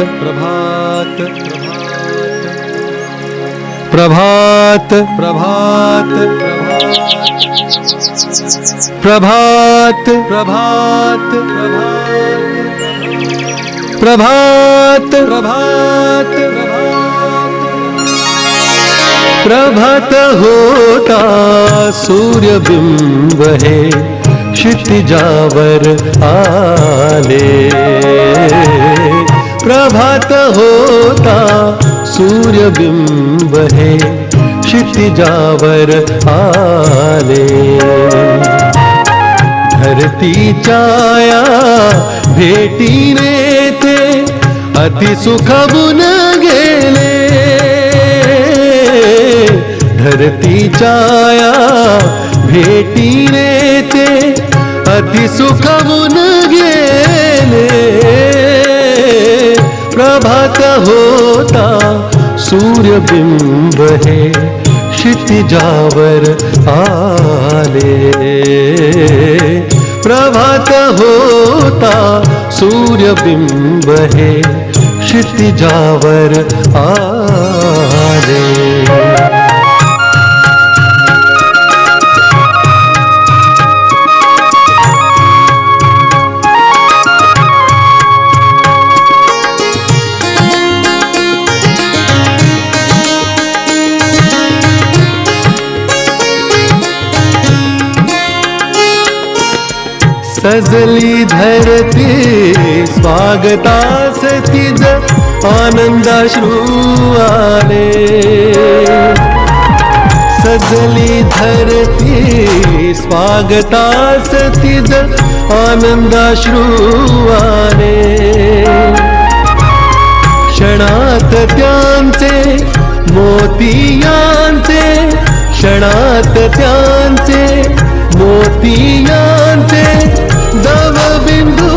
प्रभात प्रभात प्रभात प्रभात प्रभात प्रभात प्रभात प्रभात होता सूर्यबिंब है क्षितिजावर आले। प्रभात होता सूर्यबिंब है क्षितिजावर आले। धरती छाया भेटीने ते अति सुखबुन गेले। धरती छाया भेटीने ते अति सुखबुन गेले। प्रभात होता सूर्यबिंब है क्षितिजावर आले। प्रभात होता सूर्यबिंब है क्षितिजावर आले। सजली धरती स्वागतास तिज आनंदाश्रू आले। सजली धरती स्वागतास तिज आनंदाश्रू आले। क्षणात त्यांचे मोतियांचे क्षणात त्यांचे मोतियांचे दवबिंदू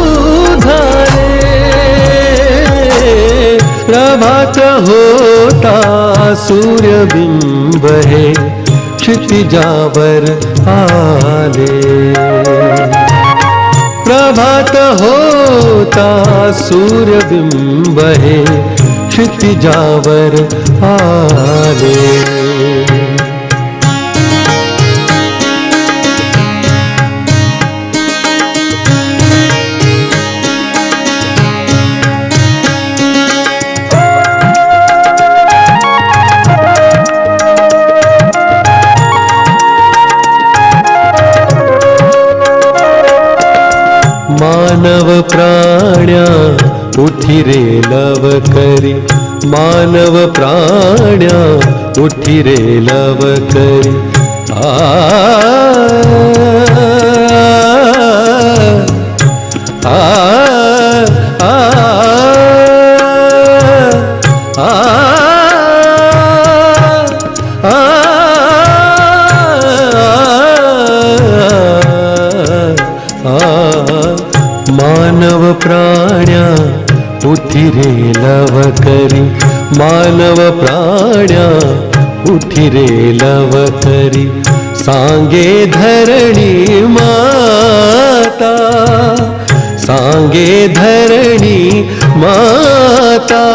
झाले। प्रभात होता सूर्यबिंब है क्षितिजावर आले। प्रभात होता सूर्यबिंब है क्षितिजावर आले। मानव प्राण्या उठी रे लव करी। मानव प्राण्या उठी रे लव करी। आ आ आ मानव प्राण्या उठी रे लव करी। मानव प्राण्या उठी रे लव करी। सांगे धरणी माता सांगे धरणी माता।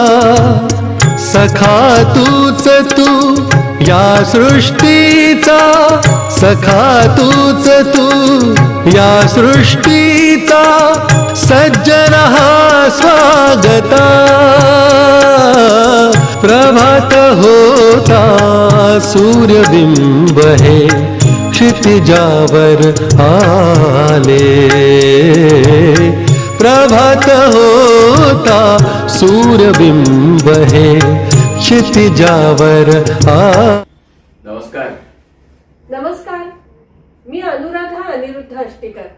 सखा तूच तू या सृष्टीचा सखा तूच तू या सृष्टीचा सज्जन हा स्वागता। प्रभात होता सूर्यबिंब है क्षितिजावर आले। प्रभात होता सूर्यबिंब है क्षितिजावर नमस्कार नमस्कार, मी अनुराधा अनिरुद्ध अष्टीकर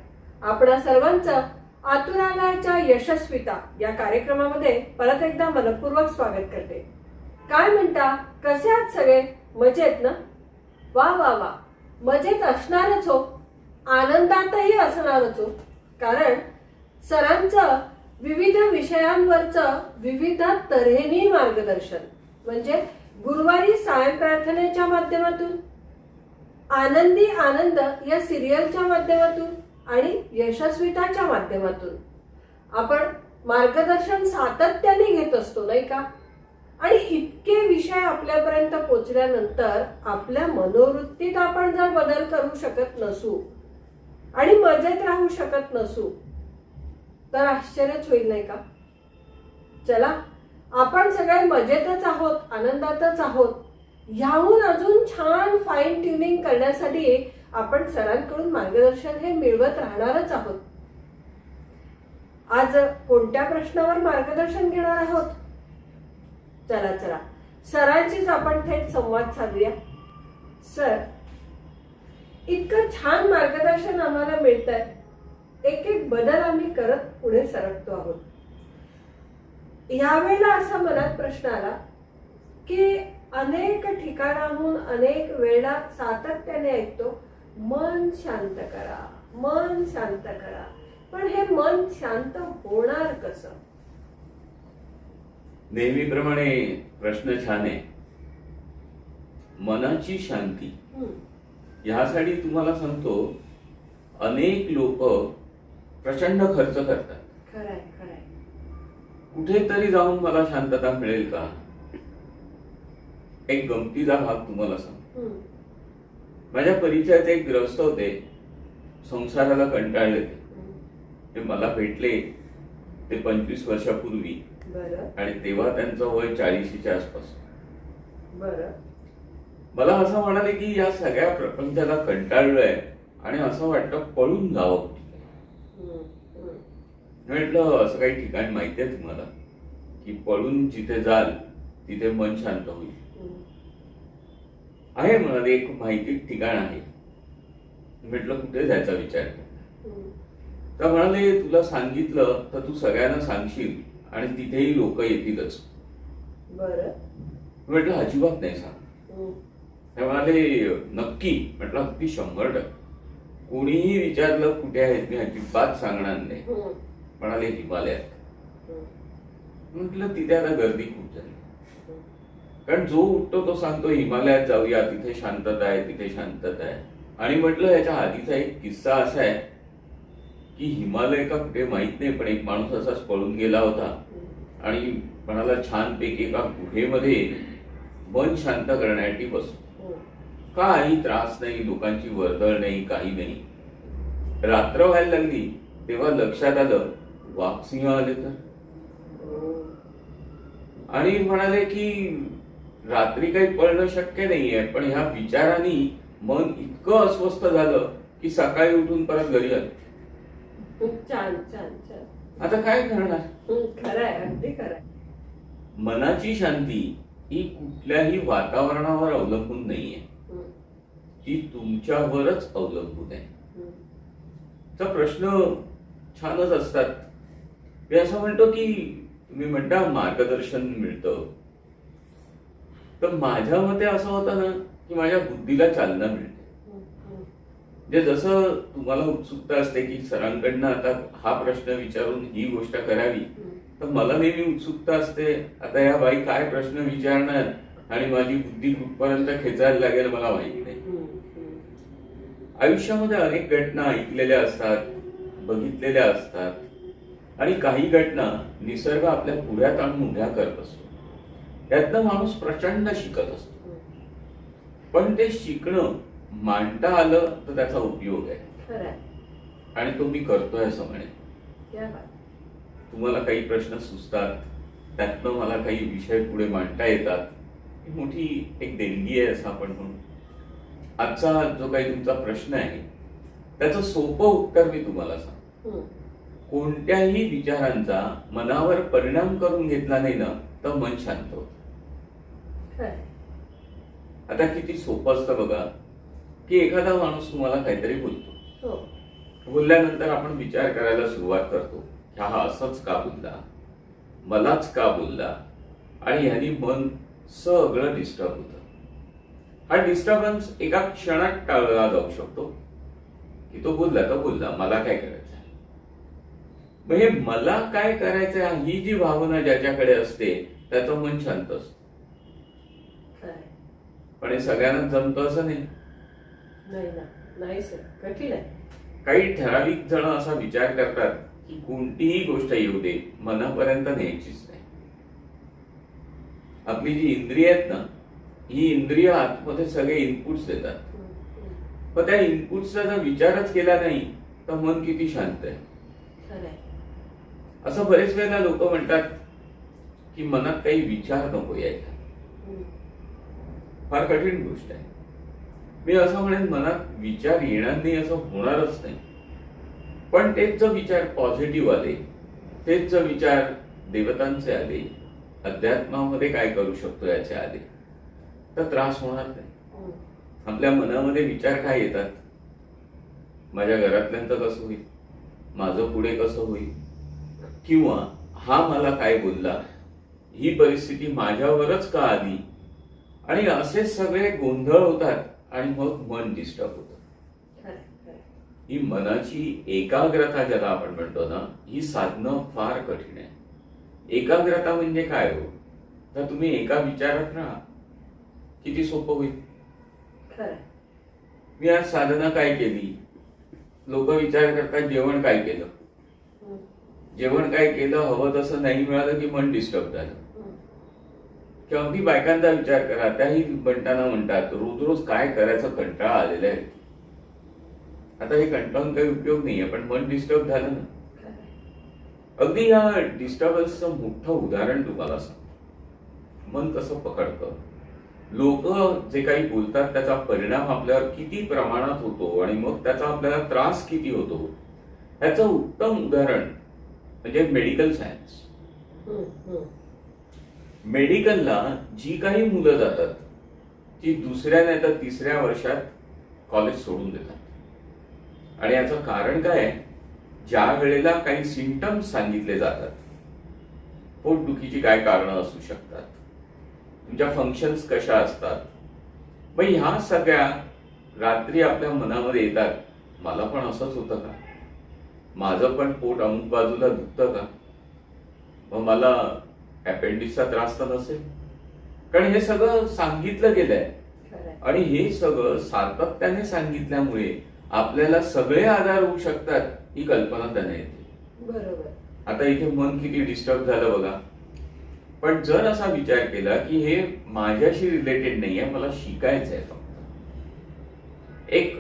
आपणा सर्वांचं आतुरालयाच्या यशस्विता या कार्यक्रमामध्ये परत एकदा मनपूर्वक स्वागत करते। काय म्हणता, कसे आहात सगळे? मजेत ना? वा वा वा, मजेत असणारच हो, आनंदातही असणारच हो, कारण सरांचं विविध विषयांवरचं विविध तऱ्हेने मार्गदर्शन म्हणजे गुरुवारी सायं प्रार्थनेच्या माध्यमातून, आनंदी आनंद या सिरियलच्या माध्यमातून आणि यशस्विताच्या माध्यमातून आपण मार्गदर्शन सातत्याने घेत असतो, नाही का? आणि इतके विषय आपल्यापर्यंत पोचल्यानंतर आपल्या मनोवृत्तीत आपण जर बदल करू शकत नसू आणि मजेत राहू शकत नसू तर आश्चर्यच होईल, नाही का? चला, आपण सगळे मजेतच आहोत, आनंदातच आहोत. ह्याहून अजून छान फाईन ट्युनिंग करण्यासाठी आपण सरांकडून मार्गदर्शन हे मिळवत राहणारच आहोत. आज कोणत्या प्रश्नावर मार्गदर्शन घेणार आहोत? चला चला, सरांशीच आपण थेट संवाद साधूया. सर, इतकं छान मार्गदर्शन आम्हाला मिळतंय, एक एक बदल आम्ही करत पुढे सरकतो आहोत. यावेळेला असा मनात प्रश्न आला की अनेक ठिकाणाहून अनेक वेळा सातत्याने ऐकतो, मन शांत करा, मन शांत करा. पण हे मन शांत होणार कसं? नेहमीप्रमाणे प्रश्न छान आहे. मनाची शांती ह्यासाठी तुम्हाला सांगतो, अनेक लोक प्रचंड खर्च करतात. खरंय खरंय. कुठेतरी जाऊन मला शांतता मिळेल का? एक गमतीचा भाग तुम्हाला सांगतो. माझ्या परिचयात एक ग्रस्त होते, संसाराला कंटाळले ते मला भेटले. ते 25 वर्षापूर्वी आणि तेव्हा त्यांचं वय 40च्या आसपास. मला असं म्हणाले की या सगळ्या प्रपंचाला कंटाळलोय आणि असं वाटतं पळून जावं. म्हटलं असं काही ठिकाण माहिती आहे तुम्हाला की पळून जिथे जाल तिथे मन शांत होईल? आहे म्हणाले, एक माहिती ठिकाण आहे. म्हटलं कुठे जायचा विचार केला? तर म्हणाले, तुला सांगितलं तर तू सगळ्यांना सांगशील आणि तिथेही लोक येतीलच. म्हटलं अजिबात नाही सांग. ते म्हणाले नक्की? म्हटलं अगदी 100%. कोणीही विचारलं कुठे आहेत, मी अजिबात सांगणार नाही. म्हणाले हिमालयात. म्हटलं तिथे आता गर्दी खूप झाली, कारण जो उठतो तो सांगतो हिमालयात जाऊया, तिथे शांतता आहे, तिथे शांतता आहे. आणि म्हटलं याच्या आधीचा एक किस्सा असा आहे की हिमालय का कुठे माहित नाही, पण एक माणूस असाच पळून गेला होता आणि म्हणाला छानपैकी एका गुहेमध्ये मन शांत करण्यासाठी बसतो. काही त्रास नाही, लोकांची वर्दळ नाही, काही नाही. रात्र व्हायला लागली तेव्हा लक्षात आलं वाघसिंह आले तर. आणि म्हणाले की रात्री काही पळणं शक्य नाहीये, पण ह्या विचारांनी मन इतकं अस्वस्थ झालं की सकाळी उठून परत घरी आले. छान छान छान. आता काय करणार? खरंय, अगदी खरंय. मनाची शांती ही कुठल्याही वातावरणावर अवलंबून नाहीये, ती तुमच्यावरच अवलंबून आहे. तर प्रश्न छानच असतात. मी असं म्हणतो की तुम्ही म्हणता मार्गदर्शन मिळतं, तर माझ्या मते असं होतं ना की माझ्या बुद्धीला चालना मिळते. म्हणजे जसं तुम्हाला उत्सुकता असते की सरांकडनं आता हा प्रश्न विचारून ही गोष्ट करावी, तर मला नेहमी उत्सुकता असते आता या बाई काय प्रश्न विचारणार आणि माझी बुद्धी कुठपर्यंत खेचायला लागेल मला माहिती नाही. आयुष्यामध्ये अनेक घटना ऐकलेल्या असतात, बघितलेल्या असतात आणि काही घटना निसर्ग आपल्या पुढ्यात आणून उभ्या करत असतो. त्यातनं माणूस प्रचंड शिकत असतो, पण ते शिकणं मांडता आलं तर त्याचा उपयोग आहे आणि तो मी करतोय असं म्हणेन. तुम्हाला काही प्रश्न सुचतात, त्यातनं मला काही विषय पुढे मांडता येतात, ही मोठी एक देणगी आहे असं आपण म्हणू. आजचा जो काही तुमचा प्रश्न आहे त्याचं सोपं उत्तर मी तुम्हाला सांगतो. कोणत्याही विचारांचा मनावर परिणाम करून घेतला नाही ना तर मन शांत होतं. आता किती सोपं असतं बघा की एखादा माणूस तुम्हाला काहीतरी बोलतो, बोलल्यानंतर आपण विचार करायला सुरुवात करतो की हा असंच का बोलला, मलाच का बोलला, आणि ह्यानी मन सगळं डिस्टर्ब होतं. हा डिस्टर्बन्स एका क्षणात टाळला जाऊ शकतो की तो बोलला तर बोलला, मला काय करायचं. म्हणजे मला काय करायचं ही जी भावना ज्याच्याकडे असते त्याचं मन शांत असतं. पण हे सगळ्यांना जमतं असं नाही. नाही सर, कठीण आहे. काही ठराविक जण असा विचार करतात की कोणतीही गोष्ट येऊ दे मनापर्यंत न्यायचीच नाही. आपली जी इंद्रिय आहेत ना, ही इंद्रिय आतमध्ये सगळे इनपुट्स देतात. पण त्या इनपुट्सचा जर विचारच केला नाही तर मन किती शांत आहे. खरंय. असं बरेच वेळेला लोक म्हणतात की मनात काही विचार नको यायला. फार कठीण गोष्ट आहे. मी असं म्हणेन मनात विचार येणार नाही असं होणारच नाही. पण तेच जर विचार पॉझिटिव्ह आले, तेच जर विचार देवतांचे आले, अध्यात्मामध्ये काय करू शकतो याचे आले, तर त्रास होणार नाही. आपल्या मनामध्ये विचार काय येतात? माझ्या घरातल्यांचं कसं होईल, माझं पुढे कसं होईल, किंवा हा मला काय बोलला, ही परिस्थिती माझ्यावरच का आली, आणि असे सगळे गोंधळ होतात आणि मग मन डिस्टर्ब होतं. ही मनाची एकाग्रता ज्याला आपण म्हणतो ना, ही साधणं फार कठीण आहे. एकाग्रता म्हणजे काय हो? तर तुम्ही एका विचारात राहा, किती सोपं होईल. मी आज साधना काय केली, लोक विचार करतात जेवण काय केलं. जेवण काय केलं हवं तसं नाही मिळालं की मन डिस्टर्ब झालं. किंवा अगदी बायकांचा विचार करा, त्याही म्हणताना म्हणतात रोज रोज काय करायचं कंटाळा आलेला आहे. आता हे कंटाळून काही उपयोग नाहीये, पण मन डिस्टर्ब झालं ना. अगदी या डिस्टर्बन्सचं मोठं उदाहरण तुम्हाला सांगतो. मन कसं पकडतं, लोक जे काही बोलतात त्याचा परिणाम आपल्यावर किती प्रमाणात होतो आणि मग त्याचा आपल्याला त्रास किती होतो, ह्याचं उत्तम उदाहरण म्हणजे मेडिकल सायन्स. मेडिकलला जी काही मुलं जातात ती दुसऱ्या नाही तर तिसऱ्या वर्षात कॉलेज सोडून देतात. आणि याचं कारण काय आहे? ज्या वेळेला काही सिम्पटम्स सांगितले जातात, पोटदुखीची काय कारणं असू शकतात, तुमच्या फंक्शन्स कशा असतात, मग ह्या सगळ्या रात्री आपल्या मनामध्ये येतात. मला पण असंच होतं का, माझं पण पोट अमुक बाजूला दुखतं का, मग मला अपेंडिक्सचा त्रास तर नसेल. कारण हे सगळं सांगितलं गेलंय आणि हे सगळं सातत्याने सांगितल्यामुळे आपल्याला सगळे आजार होऊ शकतात ही कल्पना त्याने येते. बरोबर. आता इथे मन किती डिस्टर्ब झालं बघा. पण जर असा विचार केला की हे माझ्याशी रिलेटेड नाहीये, मला शिकायचं आहे, फक्त एक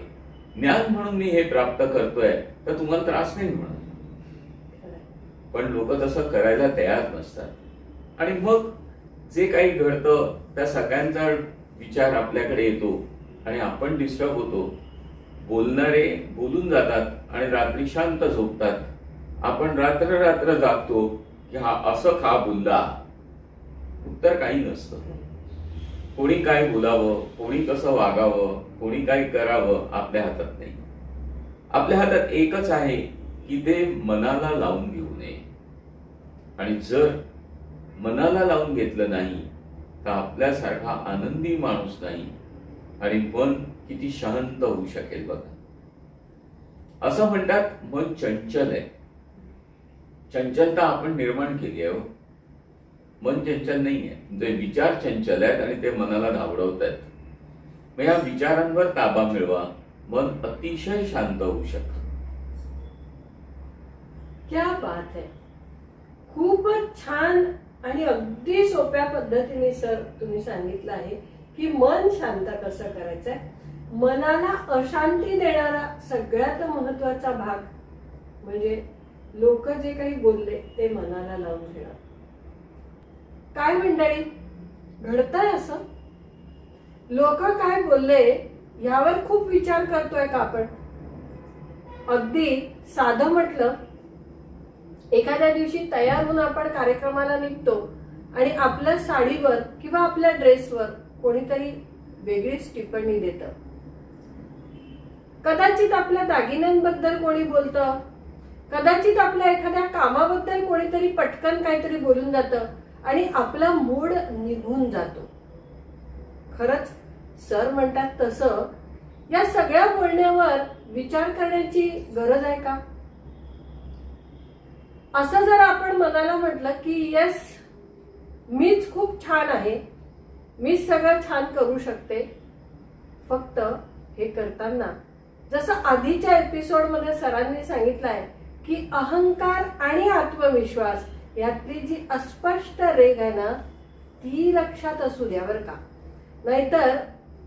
ज्ञान म्हणून मी हे प्राप्त करतोय, तर तुम्हाला त्रास नाही होणार. पण लोक तसं करायला तयार नसतात आणि मग जे काही घडतं त्या सगळ्यांचा विचार आपल्याकडे येतो आणि आपण डिस्टर्ब होतो. बोलणारे बोलून जातात आणि रात्री शांत झोपतात. आपण रात्र रात्र जागतो की हा असं का बोलला. उत्तर काही नसतं. कोणी काय बोलावं, कोणी कसं वागावं, कोणी काय करावं आपल्या हातात नाही. आपल्या हातात एकच आहे की ते मनाला लावून घेऊ नये. आणि जर मनाला लावून घेतलं नाही तर आपल्यासारखा आनंदी माणूस नाही आणि मन किती शांत होऊ शकेल बघा. असं म्हणतात मन चंचल आहे. चंचलता आपण निर्माण केली आहे. मन चंचल नाहीये. जे विचार चंचल आहेत आणि ते मनाला धावडवत आहेत. मग या विचारांवर ताबा मिळवा, मन अतिशय शांत होऊ शकतं. क्या बात है. खूपच छान आणि अगदी सोप्या पद्धतीने सर तुम्ही सांगितलं आहे की मन शांत कसं करायचंय. मनाला अशांती देणारा सगळ्यात महत्वाचा भाग म्हणजे लोक जे काही बोलले ते मनाला लावून घेणं. काय मंडळी घडतंय असं? लोक काय बोलले यावर खूप विचार करतोय का आपण? अगदी साधं म्हटलं, एखाद्या दिवशी तयार होऊन आपण कार्यक्रमाला निघतो आणि आपल्या साडीवर किंवा आपल्या ड्रेसवर कोणीतरी वेगळीच टिप्पणी देतं. कदाचित आपल्या दागिन्यांबद्दल कोणी बोलतं, कदाचित आपल्या एखाद्या कामाबद्दल कोणीतरी पटकन काहीतरी बोलून जातं आणि आपला मूड निघून जातो. खरंच सर म्हणतात तसं या सगळ्या बोलण्यावर विचार करण्याची गरज आहे का? असं जर आपण मनाला म्हटलं की येस मीच खूप छान आहे, मीच सगळं छान करू शकते, फक्त हे करताना जसं आधीच्या एपिसोड मध्ये सरांनी सांगितलंय की अहंकार आणि आत्मविश्वास यातली जी अस्पष्ट रेघ आहे ना ती लक्षात असू द्या बरं का. नाहीतर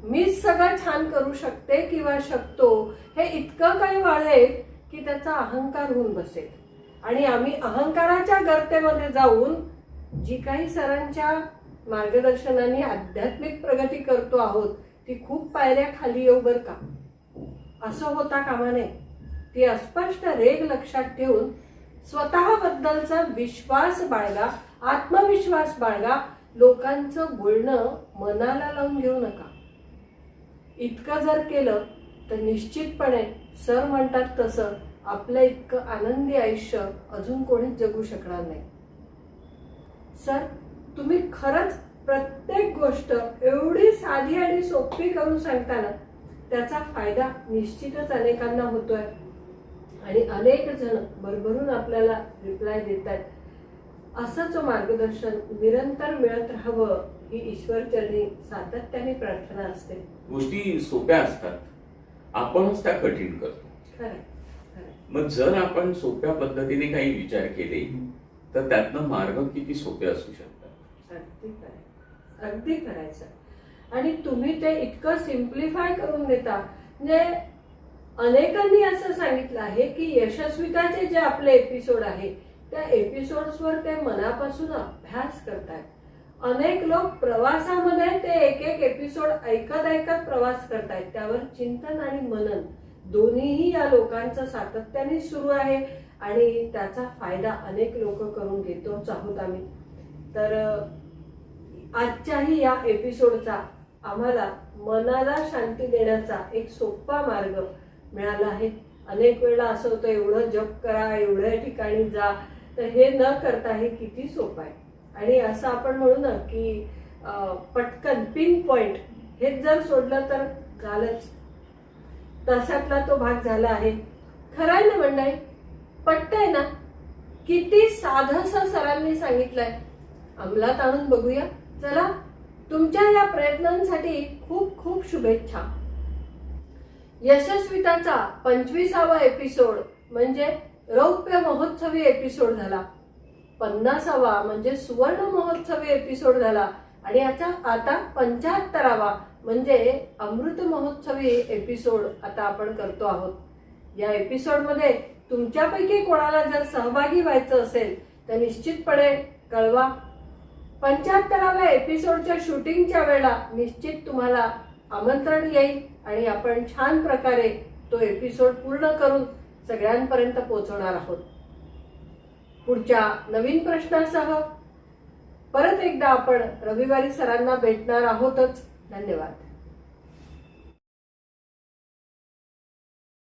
मीच सगळं छान करू शकते किंवा शकतो हे इतकं काही वाढेल की त्याचा अहंकार होऊन बसेल आणि आम्ही अहंकाराच्या गर्तेमध्ये जाऊन जी काही सरांच्या मार्गदर्शनाने आध्यात्मिक प्रगती करतो आहोत ती खूप पायऱ्या खाली येऊ बर का. असं होता कामा नये. ती अस्पष्ट रेघ लक्षात ठेवून स्वतःबद्दलचा विश्वास बाळगा, आत्मविश्वास बाळगा. लोकांचं बोलणं मनाला लावून घेऊ नका. इतकं जर केलं तर निश्चितपणे सर म्हणतात तसं आपलं इतकं आनंदी आयुष्य अजून कोणीच जगू शकणार नाही. सर तुम्ही खरंच प्रत्येक गोष्ट एवढी साधी आणि सोपी करून सांगताना त्याचा फायदा निश्चितच अनेकांना होतोय आणि अनेक जण भरभरून आपल्याला रिप्लाय देत आहेत. असंच मार्गदर्शन निरंतर मिळत राहावं ही ईश्वरचरणी सातत्याने प्रार्थना असते. गोष्टी सोप्या असतात, आपणच त्या कठीण करतो. खरंय. मग जर आपण सोप्या पद्धतीने काही विचार केले तर त्यातनं मार्ग किती सोपे असू शकतात. अगदी करायचं. आणि तुम्ही ते इतकं सिम्प्लिफाय करून देता. म्हणजे अनेकांनी असं सांगितलं आहे की यशस्विताचे जे आपले एपिसोड आहे त्या एपिसोड्सवर ते मनापासून अभ्यास करतात. अनेक लोक प्रवासामध्ये ते एक एक एपिसोड ऐकत ऐकत प्रवास करतायत. त्यावर चिंतन आणि मनन दोन्हीही या लोकांचं सातत्याने सुरू आहे आणि त्याचा फायदा अनेक लोक करून घेतोच आहोत आम्ही. तर आजच्याही या एपिसोडचा आम्हाला मनाला शांती देण्याचा एक सोपा मार्ग मिळाला आहे. अनेक वेळा असं होतं एवढं जप करा, एवढ्या ठिकाणी जा, तर हे न करता हे किती सोपं आहे. आणि असं आपण म्हणू ना की पटकन पिन पॉइंट हेच जर सोडलं तर झालंच, तशातला तो भाग झाला आहे. खरं आहे ना मंडळी, पटतंय ना. किती साधंसं सरांनी सांगितलंय. अंमलात आणून बघूया. चला, तुमच्या या प्रयत्नांसाठी खूप खूप शुभेच्छा. यशस्विताचा 25वा एपिसोड म्हणजे रौप्य महोत्सवी एपिसोड झाला. 50वा म्हणजे सुवर्ण महोत्सवी एपिसोड झाला आणि आता 75वा म्हणजे अमृत महोत्सवी एपिसोड आता आपण करतो आहोत. या एपिसोडमध्ये तुमच्यापैकी कोणाला जर सहभागी व्हायचं असेल तर निश्चितपणे कळवा. 75व्या एपिसोडच्या शूटिंगच्या वेळेला निश्चित तुम्हाला आमंत्रण येईल आणि आपण छान प्रकारे तो एपिसोड पूर्ण करून सगळ्यांपर्यंत पोहोचवणार आहोत. पुढच्या नवीन प्रश्नासह परत एकदा आपण रविवारी सरांना भेटणार आहोतच. धन्यवाद.